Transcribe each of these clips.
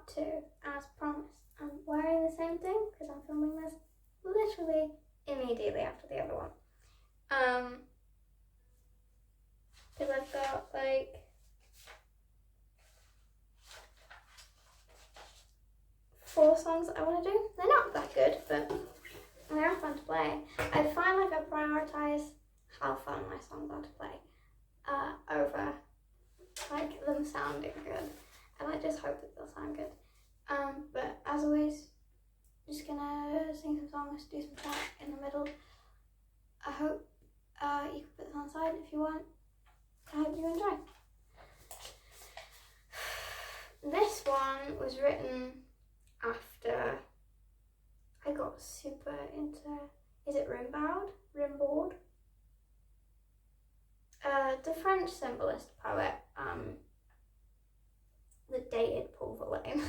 part 2, as promised. I'm wearing the same thing because I'm filming this literally immediately after the other one. Because I've got like 4 songs that I want to do. They're not that good, but they are fun to play. I find like I prioritise how fun my songs are to play over like them sounding good, and I just hope that they'll sound good. But as always, just gonna sing some songs, do some chat in the middle. I hope you can put this on the side if you want. I hope you enjoy. This one was written after I got super into, is it Rimbaud? The French symbolist poet that dated Paul Verlaine.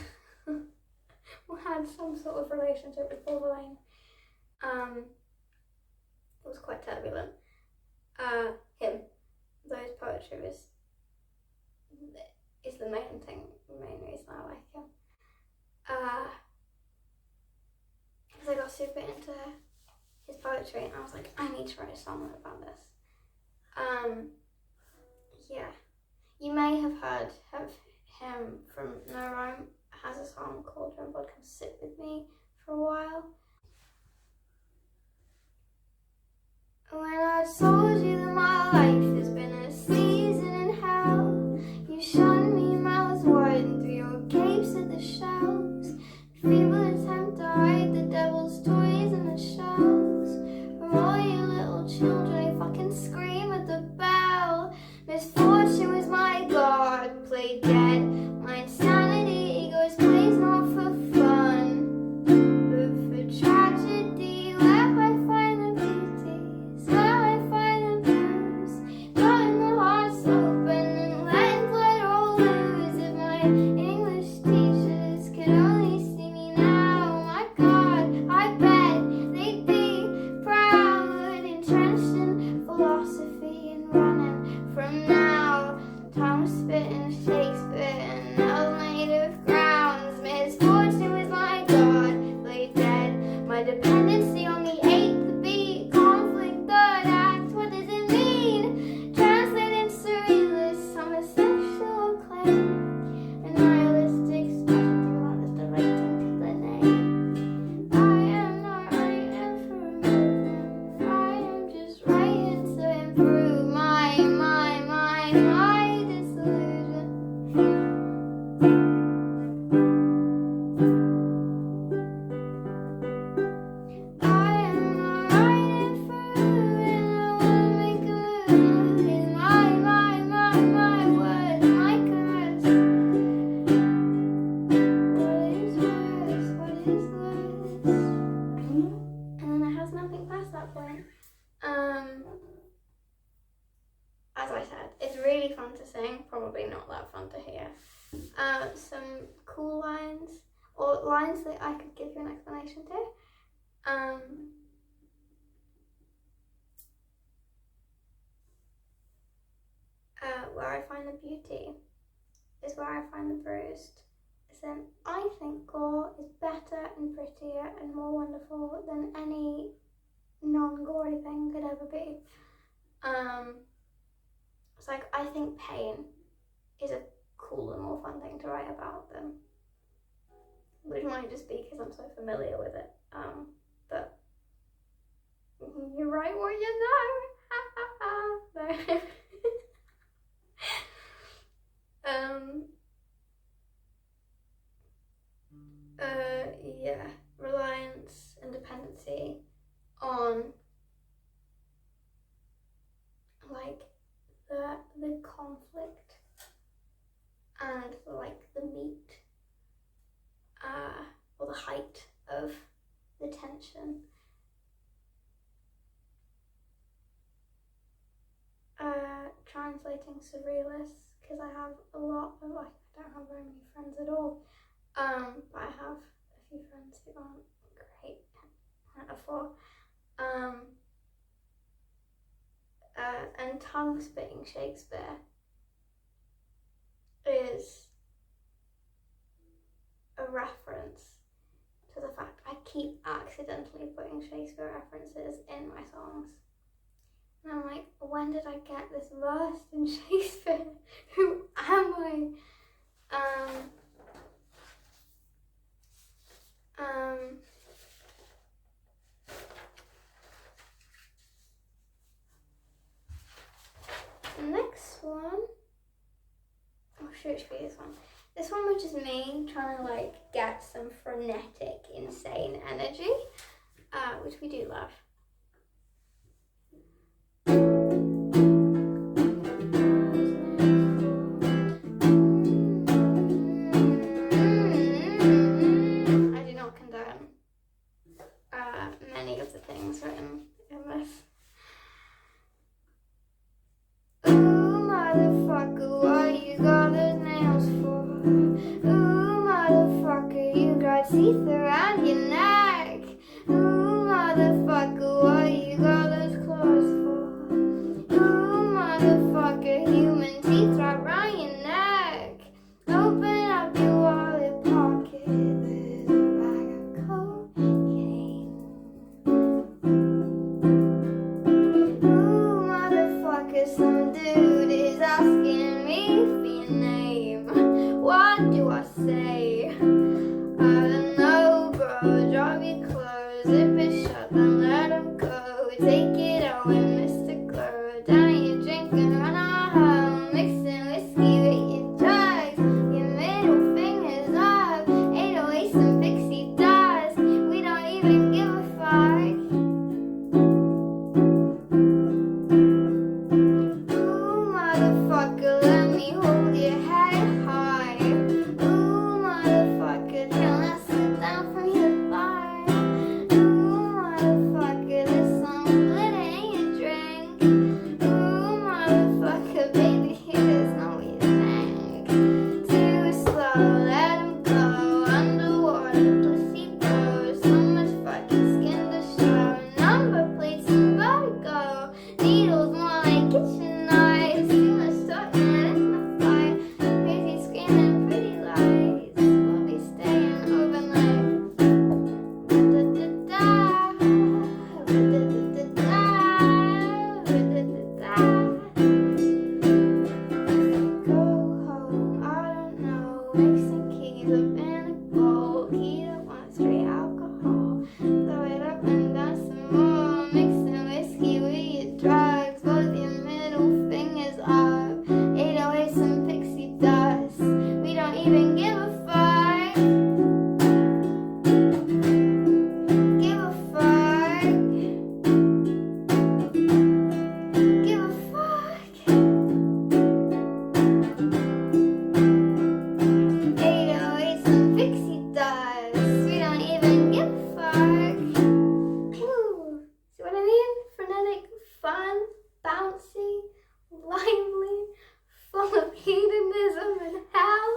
Or had some sort of relationship with Paul Verlaine. It was quite turbulent. Those poetry is the main reason I like him. Because I got super into his poetry and I was like, I need to write a song about this. Yeah. You may have heard of him from No Rhyme. Has a song called Rimbaud Come Sit With Me for a while. When I told you that my life has been a season in hell, you shunned me, mouths wide, and threw your capes at the shelves. Feeble attempt to hide the devil's toys in the shelves. From all you little children, you fucking scream at the bell. Misfortune was my god, played dead. My insanity, egoist plays not for fun, but for tragedy. Where I find the beauty, where I find the bruise, cutting the hearts open and letting blood all loose. If my English teachers could only see me now, my God, I bet they'd be proud, entrenched in philosophy and running from now. Time was spitting Shakespeare and nails made of crowns. Misfortune was my god, lay dead. My dependency on the eighth beat, conflict, third act. What does it mean? Translating surrealist, homosexual claim, and nihilistic specialty one is relating to the name. I am not writing for a movement. I am just writing to improve my disillusion. I am not writing for a movement. I wanna make a move. It's my words, my curse. What is worse? And then it has nothing past that point. As I said, it's really fun to sing, probably not that fun to hear. Some cool lines, or lines that I could give you an explanation to. Where I find the beauty is where I find the bruised. So I think gore is better and prettier and more wonderful than any non-gory thing could ever be. It's like, I think pain is a cooler, more fun thing to write about than, which might just be because I'm so familiar with it. But you write what you know. No. Yeah, reliance and dependency on like the conflict and like the meat or the height of the tension. Translating surrealists, because I have a lot of, like, I don't have very many friends at all, but I have a few friends who aren't great at metaphor. And tongue spitting Shakespeare is reference to the fact I keep accidentally putting Shakespeare references in my songs. And I'm like, when did I get this versed in Shakespeare? Who am I? The next one, should be this one. This one was just me trying to like get some frenetic, insane energy, which we do love. I do not condone many of the things written in this. Ooh, motherfucker, what you got those nails for? Ooh, motherfucker, you got teeth around your neck. Ooh, motherfucker, what you got those claws for? Ooh, motherfucker, human teeth right around your neck. Open up your wallet pocket, there's a bag of cocaine. Ooh, motherfucker, some dude is asking me for your name. What do I say? I don't know, bro. Drop your clothes, zip it shut, then let him go. Take it away, Mr. Glow. Down your drink and run on home, mixing whiskey with your drugs. Your middle finger's up, 808s and Pixie Dust. We don't even give a fuck. Ooh, motherfucker, let me hold your head high. Ooh, motherfucker, till I slip down from your thigh. Ooh, motherfucker, there's some glitter in your drink. Ooh, motherfucker, baby, there's no way to think. Too slow, let him go. Underwater, placebo. So much fucking skin to show. Number plates and vertigo. Needles more like kitchen knives. Too much talking in the fire. Crazy screaming pretty lies. We'll be staying overnight. Da-da-da-da. Da-da-da-da-da. Da-da-da-da. Go home, I don't know. Mixing keys up in a bowl. Key that wants straight alcohol. Throw it up and down some more. Mixing whiskey with your drugs. Both your middle fingers up. 808s and Pixie Dust. We don't even give a fuck. Give a fuck. Give a fuck. 808s and Pixie Dust. We don't even give a fuck. Woo. See what I mean? Frenetic, fun, bouncy, lively, full of hedonism and hell.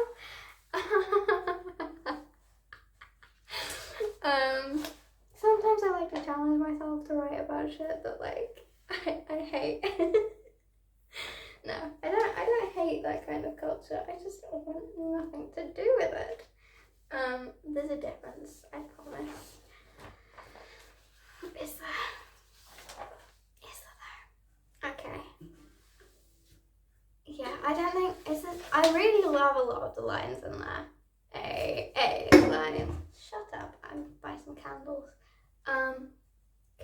Sometimes I like to challenge myself to write about shit that like I hate. No, I don't hate that kind of culture. I just want nothing to do with it. There's a difference, I promise. Is there? Is there though? Okay. Yeah, I don't think it's just, I really love a lot of the lines in there. Lines. Shut up and buy some candles.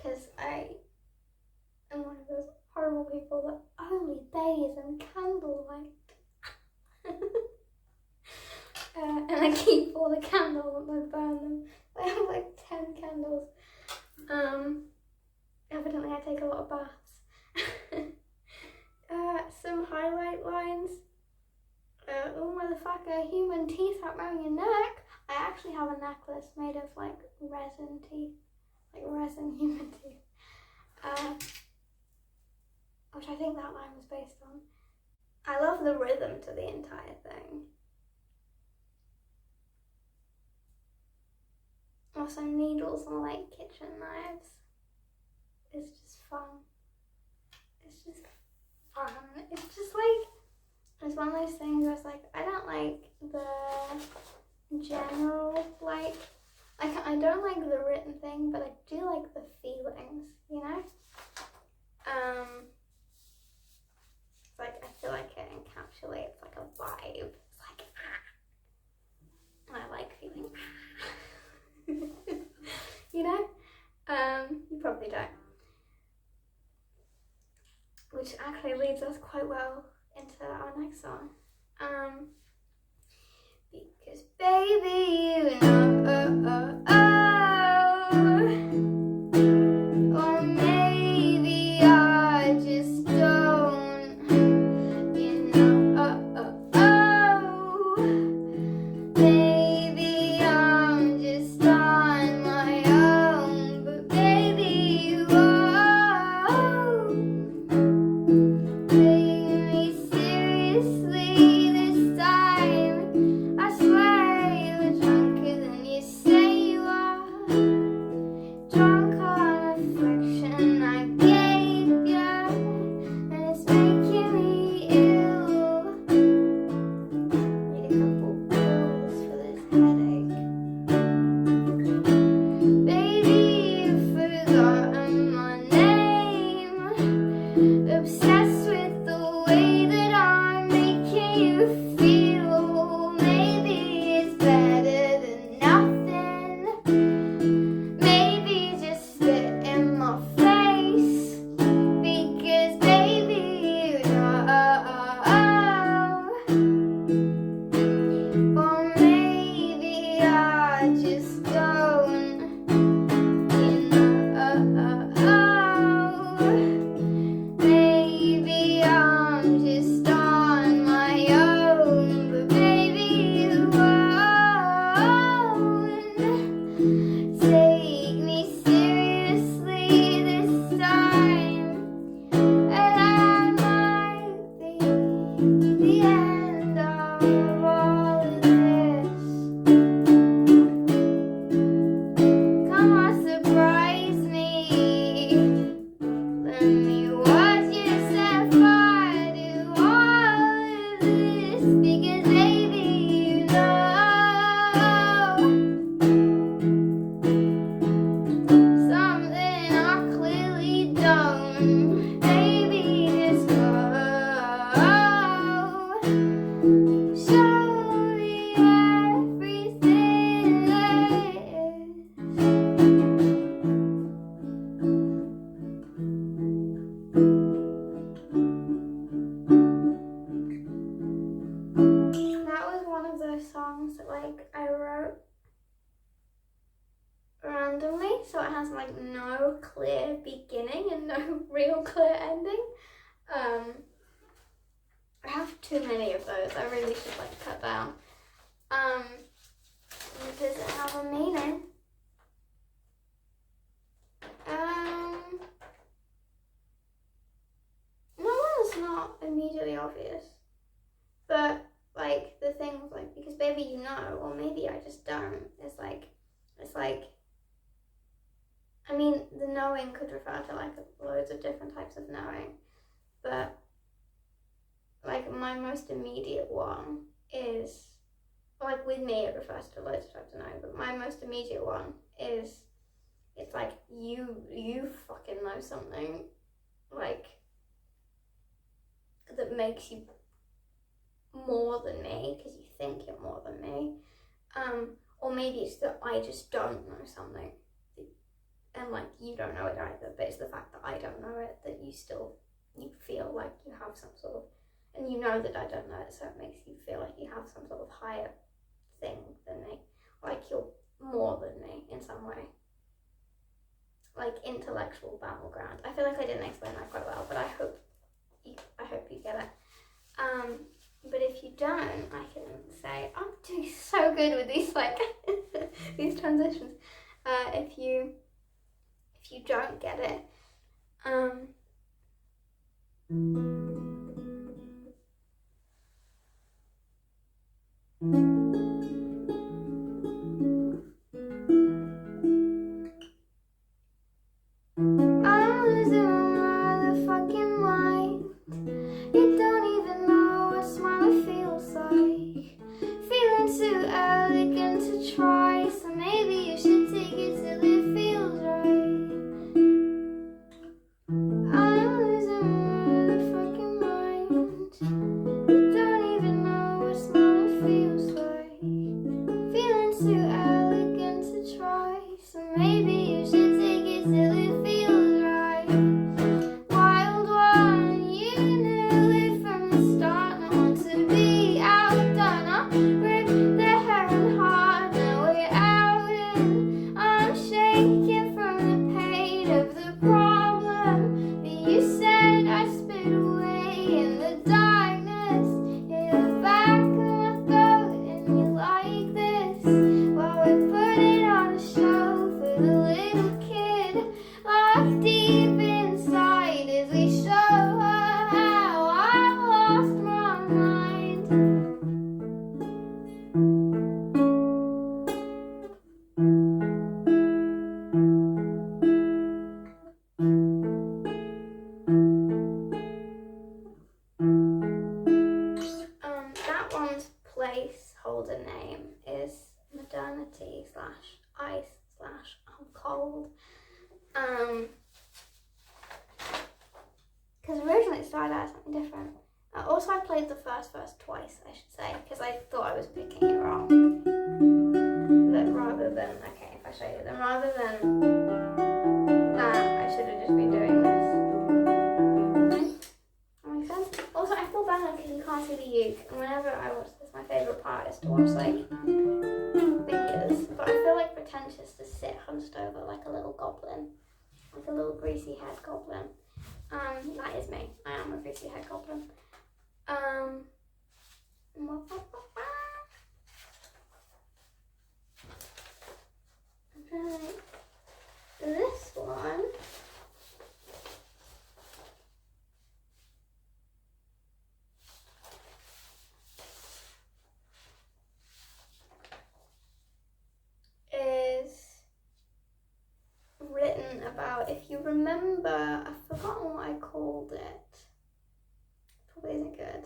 Cause I am one of those horrible people that only bathe in candlelight. And I keep all the candles and I burn them. I have like 10 candles. Evidently I take a lot of baths. Some highlight lines. Oh motherfucker, human teeth wrapped around your neck. I actually have a necklace made of like resin teeth. Like resin human teeth. Which I think that line was based on. I love the rhythm to the entire thing. Also needles and like kitchen knives. It's just fun. It's just fun. It's just like, it's one of those things where it's like, I don't like the general, like I don't like the written thing, but I do like the feelings, you know? Like, I feel like it encapsulates like a vibe. It's like, I like feeling, you know? You probably don't. Which actually leads us quite well into our next song. Because baby, you know, or maybe I just don't, you know, maybe I'm just on my own, but baby, you take me seriously this time. I swear you're drunker than you say you are. Drunk on affection I gave you, and it's making me ill. Need a couple pills for this headache. Baby, you've forgotten my name. Obsessed with the way that I'm making you feel. Maybe it's better than nothing. Maybe just spit in my face. Because baby, you know. Or maybe I just don't, you know. Maybe I'm just on my own, but baby, you won't take me seriously this time, and I might be the end of all of this. Come on, surprise me. Let me watch yourself do all of this, because baby, you know something I clearly don't. Baby, just go. Show me everything there is. That was one of those songs that like I wrote randomly, so it has like no clear beginning and no real clear ending. I have too many of those. I really should like cut down. Does it have a meaning? No, it's not immediately obvious. But like the thing was like, because baby, you know, or maybe I just don't. It's like, I mean, the knowing could refer to like loads of different types of knowing, but like my most immediate one is, like with me it refers to loads of types of knowing, but my most immediate one is, it's like you fucking know something like that makes you more than me because you think you're more than me, or maybe it's that I just don't know something and like you don't know it either, but it's the fact that I don't know it that you feel like you have some sort of, and you know that I don't know it, so it makes you feel like you have some sort of higher thing than me, like you're more than me in some way, like intellectual battleground. I feel like I didn't explain that quite well, but I hope you get it. But if you don't, I can say I'm doing so good with these like these transitions. If you don't get it, I'm losing my motherfucking mind. You don't even know what smile feels like. Feeling too elegant / ice / I'm cold. Because originally it started out as something different. Also, I played the first verse twice, I should say, because I thought I was picking it wrong. But rather than, okay, if I show you, then rather than that, I should have just been doing this. That makes sense? Also, I feel bad because you can't see the uke, and whenever I watch this, my favourite part is to watch, like, fingers. But I feel, like, pretentious to sit hunched over like a little goblin. Like a little greasy head goblin. That is me. I am a greasy head goblin. Right. This one is written about, if you remember, I've forgotten what I called it. Probably isn't good.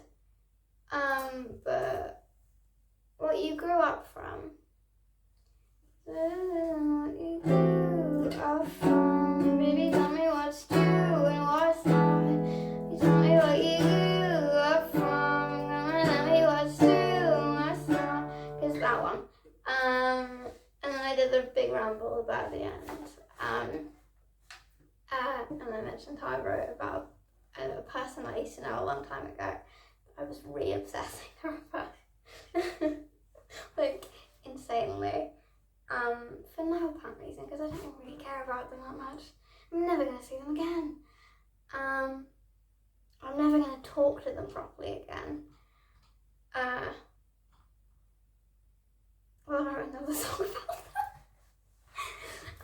But what you grew up from. What you grew up from. Baby, tell me what's true and what's not. You tell me what you grew up from. Come on, tell me what's true and what's not. Because that one. And then I did the big ramble about the end. And I mentioned how I wrote about a person I used to know a long time ago. I was re-obsessing over, like, insanely, for no apparent reason, because I don't really care about them that much. I'm never going to see them again. I'm never going to talk to them properly again. Well, I wrote another song about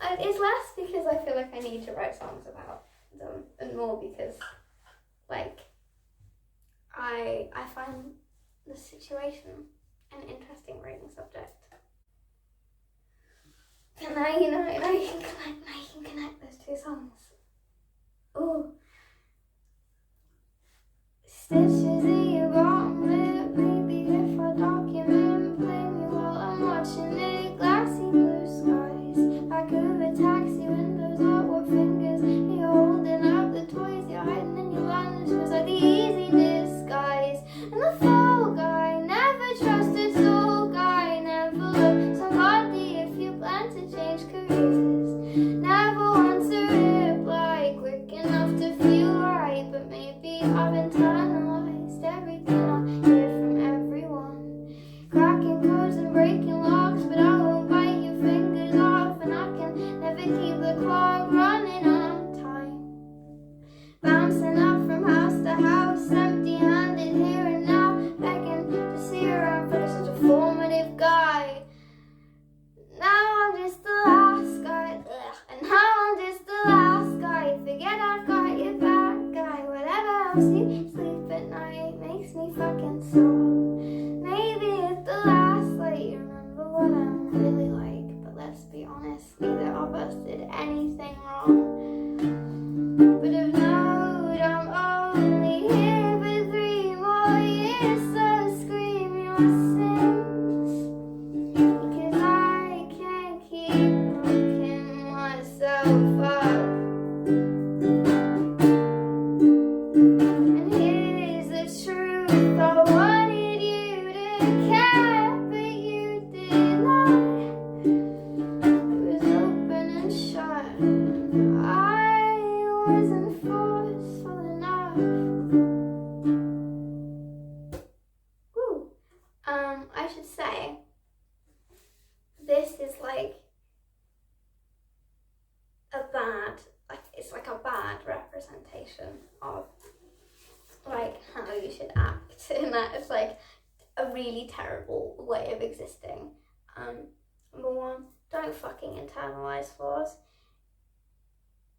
that. It's less because I feel like I need to write songs about them, and more because, like, I find the situation an interesting reading subject. And now you know, now you can connect those two songs. Ooh. Stitches in your bottom lip, maybe if I document, play me while I'm watching it. Glassy blue skies, back of a taxi, windows up, what fingers you're holding up, the toys you're hiding in your lunch, was like the easy disguise. And the fall guy, never trusted soul guy, never looked somebody if you plan to change careers. Never wants a reply quick enough to feel right, but maybe I've internalized everything I hear from everyone. Cracking codes and breaking locks, but I won't bite your fingers off, and I can never keep the clock running on time. Bouncing up from house to house, empty-handed here and now, begging to see around for such a formative guy. Now I'm just the last guy, and now I'm just the last guy. Forget I've got your back, guy. Whatever helps you sleep at night makes me fucking sob. Maybe at the last light you remember what I'm really like, but let's be honest, neither of us did anything wrong. But of note, I'm only here for 3 more years, so scream your sins, because I can't keep looking myself up. And here's the truth, I wanted you to care, but you did not. It was open and shut, I wasn't forceful enough. Woo. I should say, this is like it's like a bad representation of, like, how you should act, and that it's like a really terrible way of existing. Number one, don't fucking internalize flaws.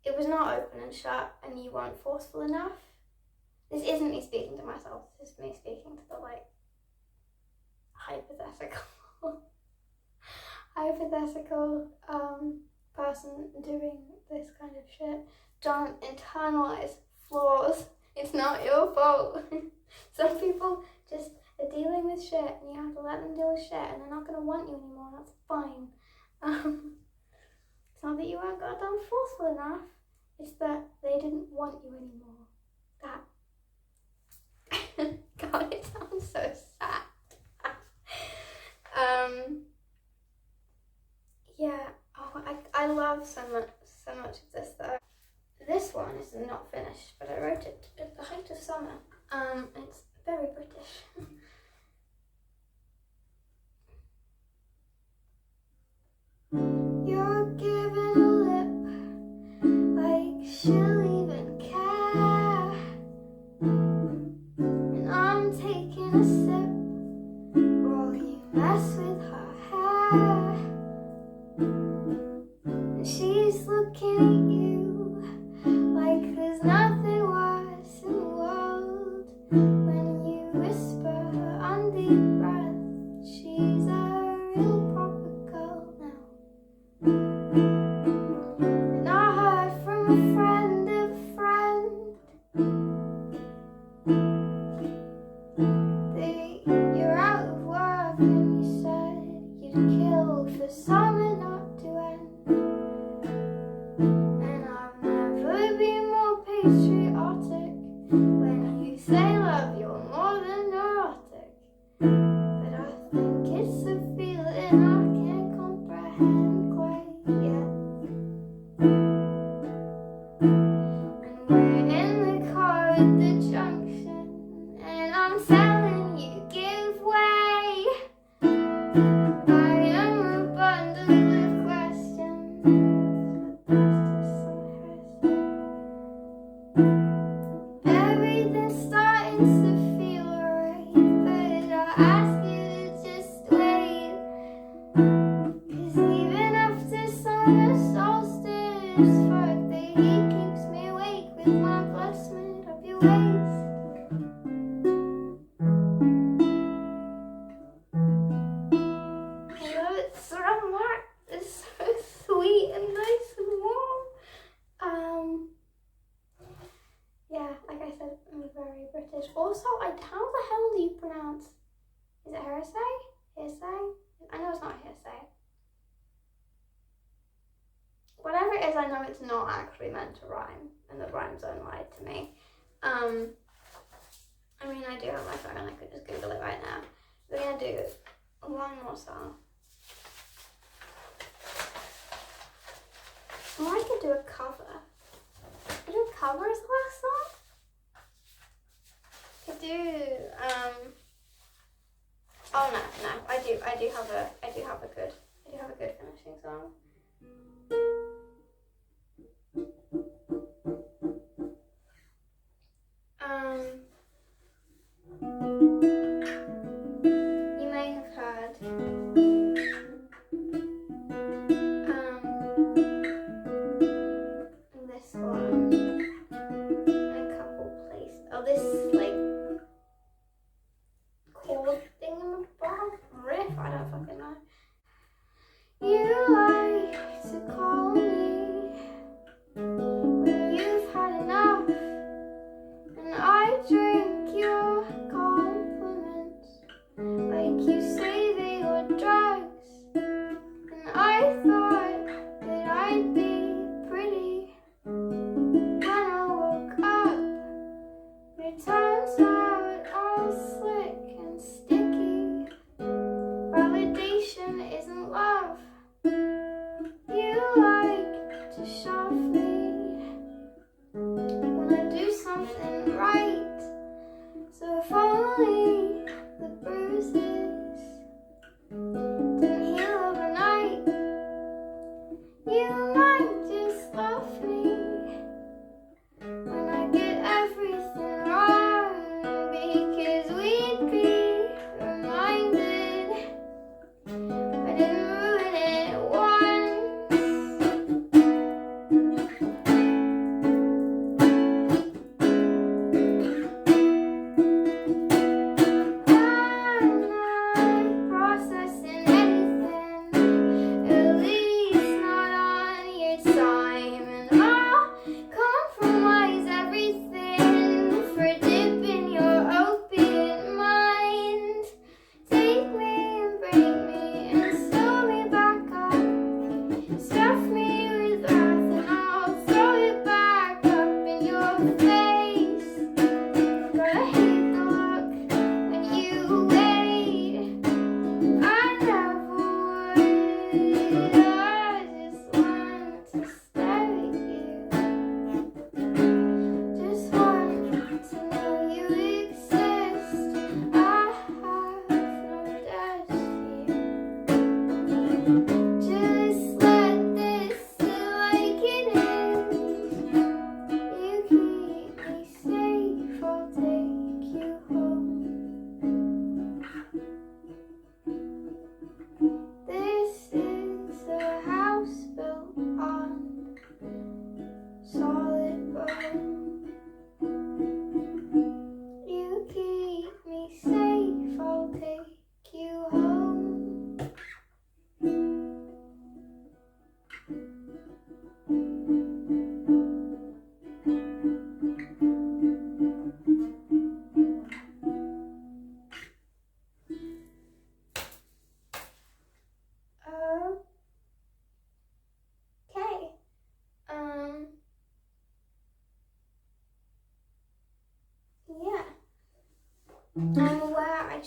It was not open and shut, and you weren't forceful enough. This isn't me speaking to myself, this is me speaking to the, like, hypothetical person doing this kind of shit. Don't internalize flaws. It's not your fault. Some people just are dealing with shit, and you have to let them deal with shit, and they're not going to want you anymore. That's fine. It's not that you weren't goddamn forceful enough. It's that they didn't want you anymore. That. God, it sounds so sad. Yeah. Oh, I love so much of this though. This one is not finished, but I wrote it at the height of summer. It's very British. You're giving a lip like she'll even care, and I'm taking a sip while you mess with her hair. And she's looking at you like there's nothing worse in the world. When you whisper her on deep breath, she's a real proper girl now. And I heard from a friend of a friend that you're out of work, and you said you'd kill for summer not to end. And I've never been more patriotic. When you say love, you're more than neurotic. But I think it's a feeling I can't comprehend quite yet. And we're in the car at the junction, and I'm telling you, give way. I am a bundle of questions, but that's just so hearsay. Everything's starting to feel right, but I ask you to just wait. 'Cause even after summer solstice, fuck the heat keeps me awake with my blood smeared up your waist. I love it so much. It's so sweet and nice and warm. Yeah, like I said, I'm very British. Also, how the hell do you pronounce? Is it hearsay? Hearsay? I know it's not hearsay. Whatever it is, I know it's not actually meant to rhyme, and the rhyme zone lied to me. I mean, I do have my phone, I could just Google it right now. We're gonna do one more song. Or I could do a cover. Could do a cover as the last song? Could do, oh no, I do have a good finishing song. You may have heard this one in a couple places. Oh, this like chord thingamabob riff, I don't fucking know. You like to call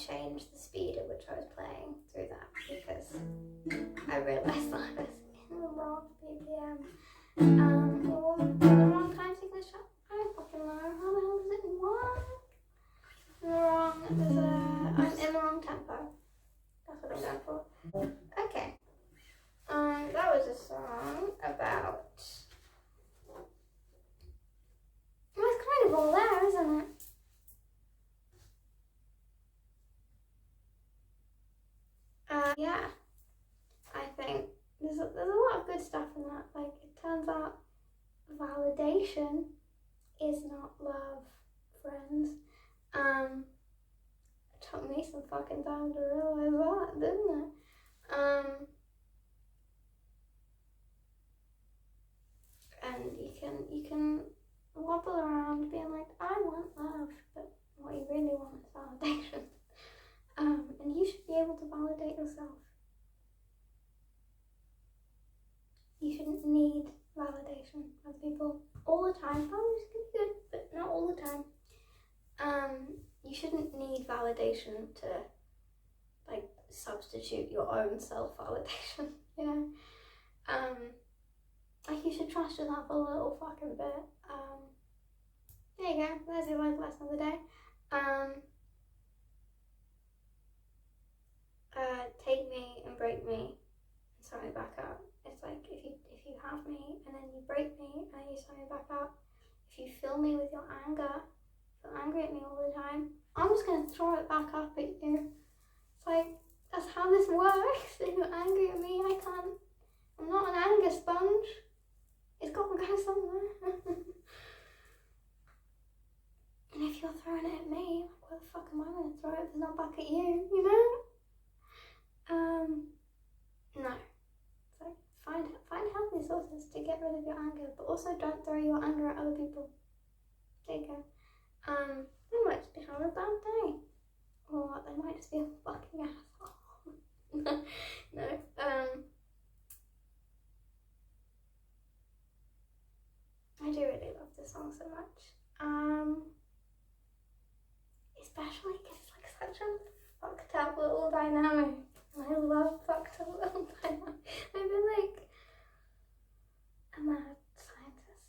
change the speed at which I was playing through that because I realised that I was in the wrong BPM. Or the wrong time signature. I don't fucking know. How the hell does it work? I'm in the wrong tempo. That's what I'm going for. Okay. That was a song about. Well, it's kind of all there, isn't it? Yeah. I think there's a lot of good stuff in that. Like, it turns out validation is not love, friends. It took me some fucking time to realise that, didn't it? And you can wobble around being like, I want love, but what you really want is validation. And you should be able to validate yourself. You shouldn't need validation from people all the time. Oh, this could be good, but not all the time. You shouldn't need validation to, like, substitute your own self-validation, you know? Like, you should trust yourself a little fucking bit. There you go, there's your life lesson of the day. Take me and break me and sign me back up. It's like, if you have me and then you break me and then you sign me back up, if you fill me with your anger, feel angry at me all the time, I'm just going to throw it back up at you. It's like, that's how this works. If you're angry at me, I'm not an anger sponge. It's got to go somewhere. And if you're throwing it at me, like, where the fuck am I going to throw it if it's not back at you, you know? No. It's like, find healthy sources to get rid of your anger, but also don't throw your anger at other people. There you go. They might just be having a bad day. Or they might just be a fucking asshole. No. I do really love this song so much. Especially because it's like such a fucked up little dynamic. And I love fucked up little dynamic. I feel like I'm a scientist.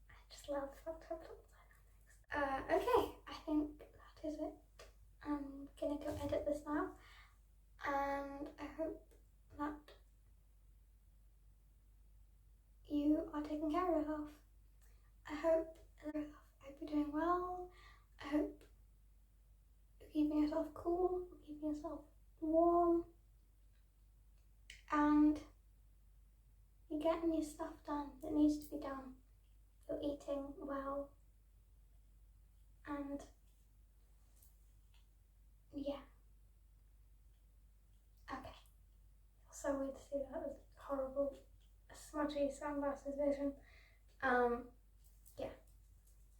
I just love fucked up little dynamics. Okay, I think that is it. I'm gonna go edit this now, and I hope that you are taking care of yourself. I hope you're doing well. I hope you're keeping yourself cool, you're keeping yourself warm, and you're getting your stuff done that needs to be done. You're eating well, and yeah. Okay. Feels so weird to see that. It was horrible, smudgy sunglasses vision. Yeah.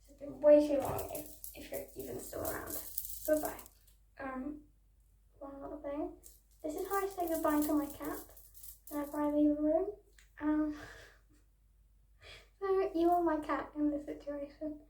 It's been way too long if you're even still around. Goodbye. One little thing. This is how I say goodbye to my cat whenever I leave a room. So you are my cat in this situation.